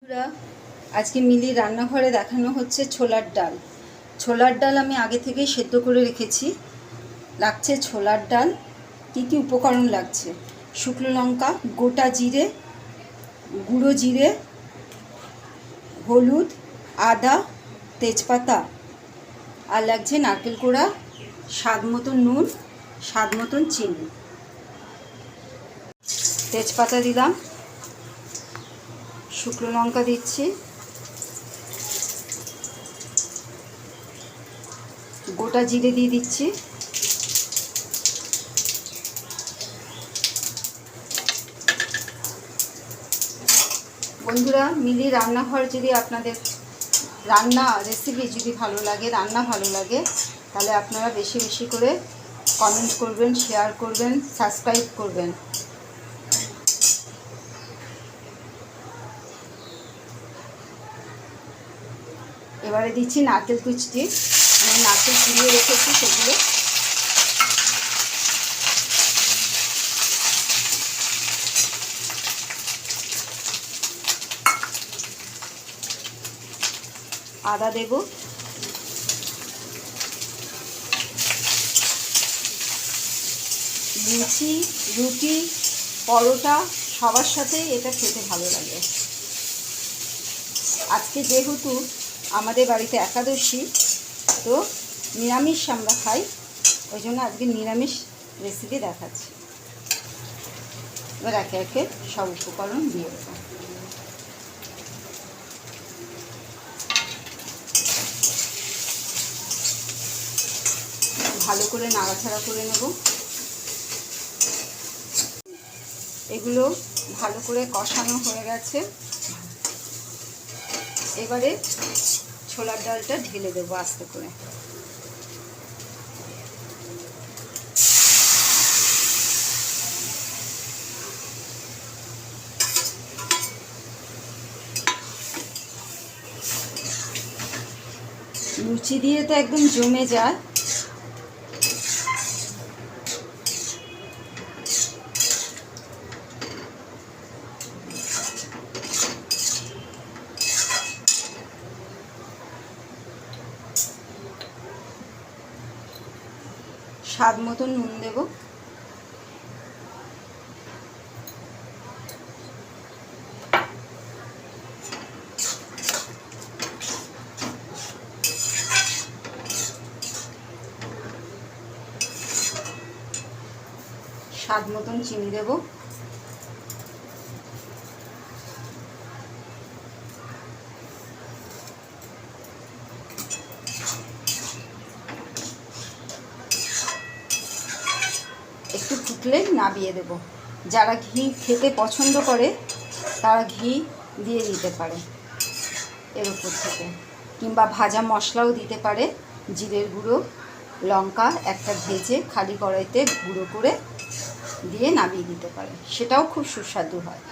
বন্ধুরা, আজকে মিলির রান্নাঘরে দেখানো হচ্ছে ছোলার ডাল। ছোলার ডাল আমি আগে থেকেই সেদ্ধ করে রেখেছি। লাগছে ছোলার ডাল। কী কী উপকরণ লাগছে: শুকনো লঙ্কা, গোটা জিরে, গুঁড়ো জিরে, হলুদ, আদা, তেজপাতা, আর লাগছে নারকেল কোড়া, স্বাদ মতন নুন, স্বাদ মতন চিনি। তেজপাতা দিলাম, শুকনো লঙ্কা দিচ্ছি, গোটা জিরে দিয়ে দিচ্ছি, বন্ধুরা, মিলি রান্নাঘর যদি আপনাদের রান্না রেসিপি যদি ভালো লাগে, রান্না ভালো লাগে, তাহলে আপনারা বেশি বেশি করে কমেন্ট করবেন, শেয়ার করবেন, সাবস্ক্রাইব করবেন। এবারে দিচ্ছি নারকেল কুচি। আমি নারকেল কুড়িয়ে রেখেছি সেগুলো। আদা দেব, লুচি, রুটি, পরোটা সবার সাথেই এটা খেতে ভালো লাগে। আজকে যেহেতু আমাদের বাড়িতে একাদশী, তো নিরামিষ আমরা খাই, ওই জন্য আজকে নিরামিষ রেসিপি দেখাচ্ছি। এবার একে একে সব উপকরণ দিয়ে দেবো। ভালো করে নাড়াচাড়া করে নেব। এগুলো ভালো করে কষানো হয়ে গেছে। এবারে ছোলার ডালটা ঢেলে দেবো আস্তে করে। লুচি দিয়ে তো একদম জমে যায়। স্বাদ মতন নুন দেব, স্বাদ মতন চিনি দেব, একটু ফুটলে নামিয়ে দেব। যারা ঘি খেতে পছন্দ করে তারা ঘি দিয়ে দিতে পারে এর উপর থেকে, কিংবা ভাজা মশলাও দিতে পারে। জিরের গুঁড়ো, লঙ্কা একটা ভেজে খালি কড়াইতে গুঁড়ো করে দিয়ে নামিয়ে দিতে পারে, সেটাও খুব সুস্বাদু হয়।